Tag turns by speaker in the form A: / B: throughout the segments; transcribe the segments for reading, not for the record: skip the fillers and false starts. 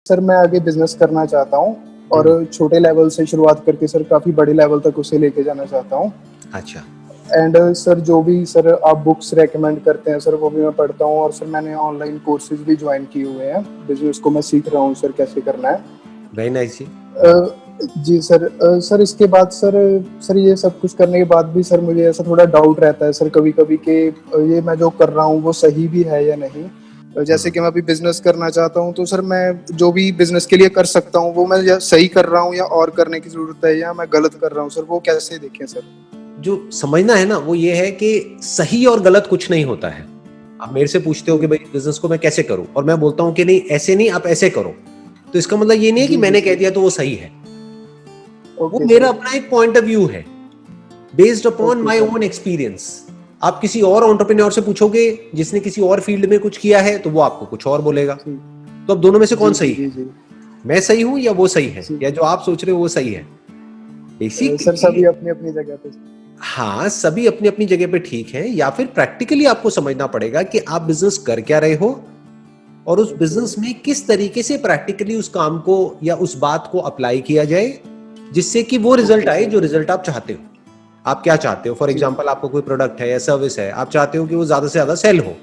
A: Sir मैं आगे business करना चाहता हूँ और छोटे लेवल से शुरुआत करके सर काफी बड़े लेवल तक उसे लेके जाना चाहता हूँ।
B: अच्छा।
A: एंड सर जो भी सर आप बुक्स रेकमेंड करते हैं सर वो भी मैं पढ़ता हूँ, और सर मैंने ऑनलाइन कोर्सेज भी ज्वाइन किए हुए हैं, बिजनेस को मैं सीख रहा हूँ सर कैसे करना है।
B: वेरी नाइस जी।
A: जी सर। सर इसके बाद सर ये सब कुछ करने के बाद भी सर मुझे ऐसा थोड़ा डाउट रहता है सर कभी कभी कि ये मैं जो कर रहा हूँ वो सही भी है या नहीं। जैसे कि मैं अभी बिजनेस करना चाहता हूँ, तो सर मैं जो भी बिजनेस के लिए कर सकता हूँ वो मैं सही कर रहा हूँ या और करने की जरूरत है, या मैं गलत कर रहा हूँ सर, वो कैसे देखें सर?
B: जो समझना है ना वो ये है कि सही और गलत कुछ नहीं होता है। आप मेरे से पूछते हो कि भाई बिजनेस को मैं कैसे करूं, और मैं बोलता हूं कि नहीं ऐसे नहीं, आप ऐसे करो, तो इसका मतलब ये नहीं है कि मैंने कह दिया तो वो सही है। वो मेरा अपना एक पॉइंट ऑफ व्यू है based upon my own experience. आप किसी और एंटरप्रेन्योर से पूछोगे जिसने किसी और फील्ड में कुछ किया है तो वो आपको कुछ और बोलेगा। तो अब दोनों में से कौन सही है? मैं सही हूं या वो सही है, या जो आप सोच रहे हो वो सही है?
A: सर सभी अपनी अपनी जगह पे।
B: हाँ, सभी अपनी अपनी जगह पे ठीक है। या फिर प्रैक्टिकली आपको समझना पड़ेगा कि आप बिजनेस कर क्या रहे हो, और उस बिजनेस में किस तरीके से प्रैक्टिकली उस काम को या उस बात को अप्लाई किया जाए जिससे कि वो रिजल्ट आए जो रिजल्ट आप चाहते हो। आप क्या चाहते हो? फॉर एग्जांपल आपको कोई प्रोडक्ट है या सर्विस है, आप चाहते हो कि वो ज्यादा से ज्यादा सेल हो।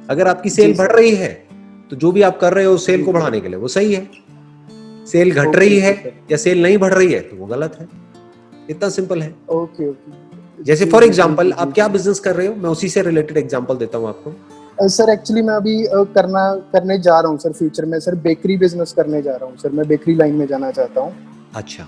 B: अगर आपकी सेल बढ़ रही है तो जो भी आप कर रहे हो सेल को बढ़ाने के लिए वो सही है। सेल घट रही है या सेल नहीं बढ़ रही है तो वो गलत है। इतना सिंपल है।
A: Okay okay.
B: जैसे फॉर एग्जांपल आप क्या बिजनेस कर रहे हो, मैं उसी से रिलेटेड एग्जांपल देता हूं आपको।
A: सर एक्चुअली मैं अभी करने जा रहा हूँ सर, फ्यूचर में सर बेकरी बिजनेस करने जा रहा हूँ सर, मैं बेकरी लाइन में जाना चाहता हूँ।
B: अच्छा,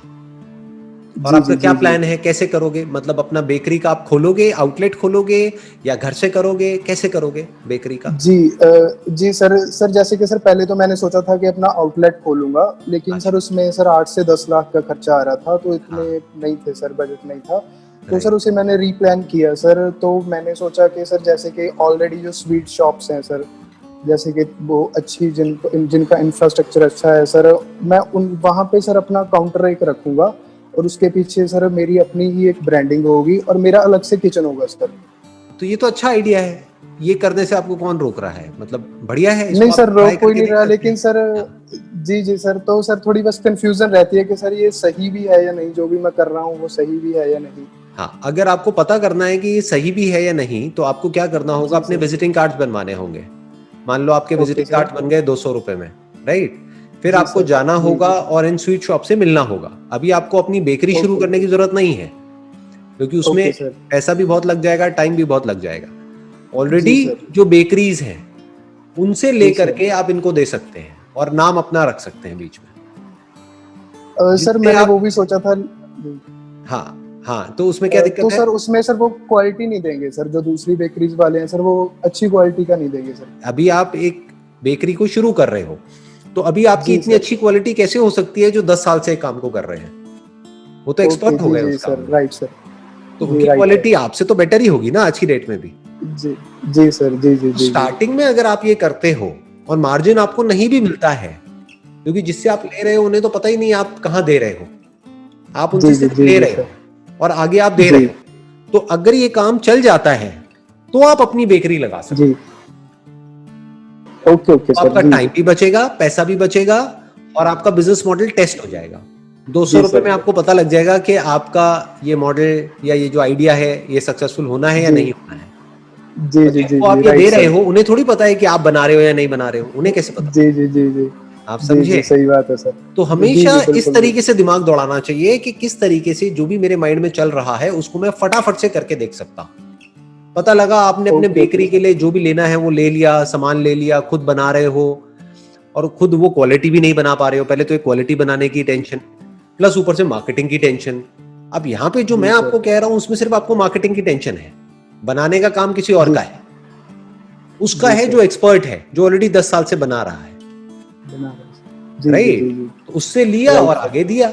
B: और आपका क्या प्लान है, कैसे करोगे? मतलब अपना बेकरी का आप खोलोगे, आउटलेट खोलोगे, या घर से करोगे, कैसे करोगे बेकरी का?
A: जी सर जैसे कि सर पहले तो मैंने सोचा था कि अपना आउटलेट खोलूंगा, लेकिन सर उसमें सर 8 से 10 लाख का खर्चा आ रहा था, तो इतने नहीं थे सर, बजट नहीं था। तो सर उसे मैंने रीप्लान किया सर। तो मैंने सोचा कि सर जैसे कि ऑलरेडी जो स्वीट शॉप्स हैं सर, जैसे कि वो अच्छी जिनका इंफ्रास्ट्रक्चर अच्छा है सर, मैं उन वहाँ पे सर अपना काउंटर एक रखूंगा, और उसके पीछे सर मेरी अपनी ही एक ब्रांडिंग होगी और मेरा अलग से किचन होगा सर।
B: तो ये तो अच्छा आइडिया है। ये करने से आपको कौन रोक रहा है? मतलब बढ़िया है।
A: नहीं सर, रोक कोई नहीं रहा, लेकिन सर जी सर, तो सर थोड़ी बस कंफ्यूजन रहती है कि सर ये सही भी है या नहीं, जो भी मैं कर रहा हूँ वो सही भी है या नहीं।
B: हाँ, अगर आपको पता करना है कि ये सही भी है या नहीं तो आपको क्या करना होगा, अपने विजिटिंग कार्ड्स बनवाने होंगे। मान लो आपके विजिटिंग कार्ड बन गए 200 रुपए में, राइट? फिर आपको जाना होगा और इन स्वीट शॉप से मिलना होगा। अभी आपको अपनी बेकरी शुरू करने की जरूरत नहीं है, क्योंकि उसमें पैसा भी बहुत लग जाएगा, टाइम भी बहुत लग जाएगा। ऑलरेडी जो बेकरीज हैं उनसे लेकर के आप इनको दे सकते हैं और नाम अपना रख सकते हैं बीच में।
A: सर मैंने वो भी सोचा था।
B: हाँ, तो उसमें क्या दिक्कत है?
A: तो सर उसमें सर वो क्वालिटी नहीं देंगे सर, जो दूसरी बेकरीज वाले हैं सर वो अच्छी क्वालिटी का नहीं देंगे सर।
B: अभी आप एक बेकरी को शुरू कर रहे हो, तो अभी आपकी इतनी अच्छी क्वालिटी कैसे हो सकती है जो 10 साल से काम को कर रहे हैं? वो तो एक्सपर्ट हो गए उस काम में।
A: Right sir.
B: तो उनकी क्वालिटी आपसे तो बेटर ही होगी ना आज की डेट में भी।
A: जी सर। जी।
B: स्टार्टिंग में अगर आप ये करते हो और मार्जिन आपको नहीं भी मिलता है, क्योंकि जिससे आप ले रहे हो उन्हें तो पता ही नहीं आप कहाँ दे रहे हो, आप उनसे सिर्फ ले रहे हो और आगे आप दे रहे हो, तो अगर ये काम चल जाता है तो आप अपनी बेकरी लगा सकते हो।
A: Okay sir.
B: आपका टाइम भी बचेगा, पैसा भी बचेगा, और आपका बिजनेस मॉडल टेस्ट हो जाएगा। 200 रुपए में आपको पता लग जाएगा कि आपका ये मॉडल या ये जो आइडिया है ये सक्सेसफुल होना है या नहीं होना है।
A: जी
B: आप ये दे रहे हो, उन्हें थोड़ी पता है कि आप बना रहे हो या नहीं बना रहे हो, उन्हें कैसे पता?
A: जी
B: आप समझे?
A: सही बात है सर।
B: तो हमेशा इस तरीके से दिमाग दौड़ाना चाहिए कि किस तरीके से जो भी मेरे माइंड में चल रहा है उसको मैं फटाफट से करके देख सकता हूं। पता लगा आपने अपने बेकरी के लिए जो भी लेना है वो ले लिया, सामान ले लिया, खुद बना रहे हो और खुद वो क्वालिटी भी नहीं बना पा रहे हो। पहले तो एक क्वालिटी बनाने की टेंशन, प्लस ऊपर से मार्केटिंग की टेंशन। अब यहाँ पे जो मैं आपको कह रहा हूं उसमें सिर्फ आपको मार्केटिंग की टेंशन है, बनाने का काम किसी और का है, उसका है जो एक्सपर्ट है, जो ऑलरेडी 10 साल से बना रहा है, राइट? तो उससे लिया और आगे दिया।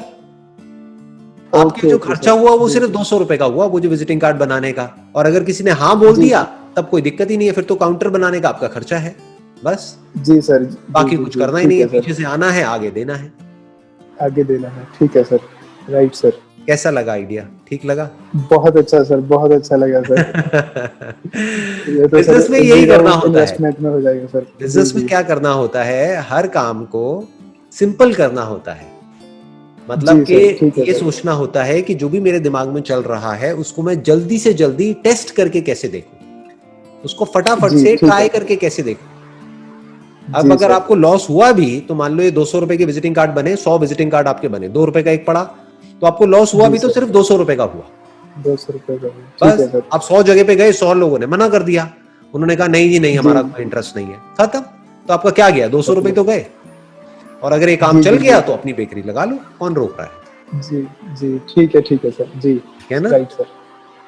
B: आपके जो खर्चा हुआ वो सिर्फ 200 रुपए का हुआ, वो जो विजिटिंग कार्ड बनाने का। और अगर किसी ने हाँ बोल दिया तब कोई दिक्कत ही नहीं है, फिर तो काउंटर बनाने का आपका खर्चा है बस।
A: जी सर।
B: बाकी कुछ करना ही नहीं है, पीछे से आना है, आगे देना है।
A: ठीक है सर। Right sir.
B: कैसा लगा आइडिया? ठीक लगा?
A: बहुत अच्छा सर, बहुत अच्छा लगा सर।
B: बिजनेस में यही करना होता है।
A: इन्वेस्टमेंट में हो जाएगा सर।
B: बिजनेस में क्या करना होता है, हर काम को सिंपल करना होता है। मतलब
A: जी सर, ठीक
B: कि
A: है
B: ये
A: सर।
B: सोचना होता है कि जो भी मेरे दिमाग में चल रहा है उसको मैं जल्दी से जल्दी टेस्ट करके कैसे देखूं, उसको फटाफट
A: जी,
B: से
A: ठीक
B: ट्राई
A: है।
B: करके कैसे देखूं। अब
A: जी
B: अगर
A: सर।
B: आपको लॉस हुआ भी तो मान लो ये 200 रुपए के विजिटिंग कार्ड बने, 100 विजिटिंग कार्ड आपके बने, 2 रुपए का एक पड़ा, तो आपको लॉस हुआ
A: जी
B: भी तो
A: सर,
B: सिर्फ 200 रुपए का हुआ।
A: 200 रुपये का भी, ठीक
B: बस
A: है सर।
B: आप 100 जगह पे गए, 100 लोगों ने मना कर दिया, उन्होंने कहा नहीं जी नहीं,
A: जी,
B: हमारा कोई इंटरेस्ट नहीं है, खत्म। तो आपका क्या गया, 200 रुपए तो
A: मतलब
B: गए। और अगर ये काम
A: जी,
B: चल
A: जी,
B: गया
A: जी।
B: तो अपनी बेकरी लगा लो, कौन रोक रहा है।
A: जी, जी, ठीक है सर। जी,
B: ठीक है ना।
A: Right sir.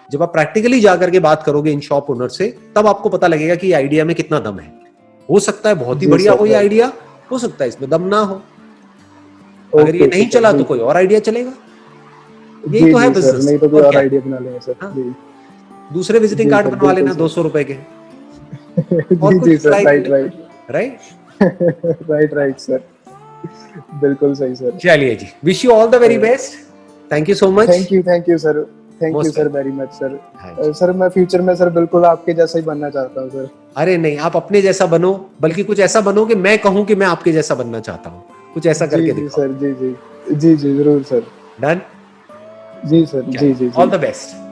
B: जब आप प्रैक्टिकली जाकर के बात करोगे इन शॉप ओनर से, तब आपको पता लगेगा कि आइडिया में कितना दम है। हो सकता है बहुत ही
A: जी
B: बढ़िया
A: सर,
B: हो ये
A: राइट।
B: आइडिया, हो सकता है इसमें दम ना हो। अगर ये
A: ओके, ओके
B: नहीं
A: सर,
B: चला तो
A: जी।
B: कोई और आइडिया चलेगा। यही
A: जी,
B: तो है
A: जी सर,
B: बिजनेस,
A: नहीं तो कोई
B: और
A: और
B: क्या है।
A: आइडिया बना लेंगे सर।
B: हाँ,
A: जी,
B: दूसरे विजिटिंग
A: जी
B: कार्ड
A: सर,
B: बनवा
A: बिल्कुल
B: लेना
A: सर।
B: 200 रुपए के, और
A: जी,
B: कुछ
A: जी सर,
B: ट्राई कर
A: राइट,
B: लेना।
A: Right.
B: Right.
A: Right, right sir. बिल्कुल सही सर।
B: चलिए जी, wish you all the very best. Thank you so much.
A: Thank you sir. Thank you
B: most
A: sir
B: welcome.
A: Very much sir.
B: हाँ जी।
A: सर मैं future में सर बिल्कुल आपके जैसा ही बनना चाहता हूँ सर।
B: अरे नहीं, आप अपने जैसा बनो, बल्कि कुछ ऐसा बनो कि मैं कहूं कि मैं आपके जैसा बनना चाहता हूं। कुछ ऐसा
A: जी,
B: करके
A: जी
B: दिखाओ।
A: सर, जी, जी। जी, जी, ज़रूर सर।
B: डन।
A: जी सर, जी,
B: चलिए,
A: जी,
B: ऑल
A: जी।
B: The best.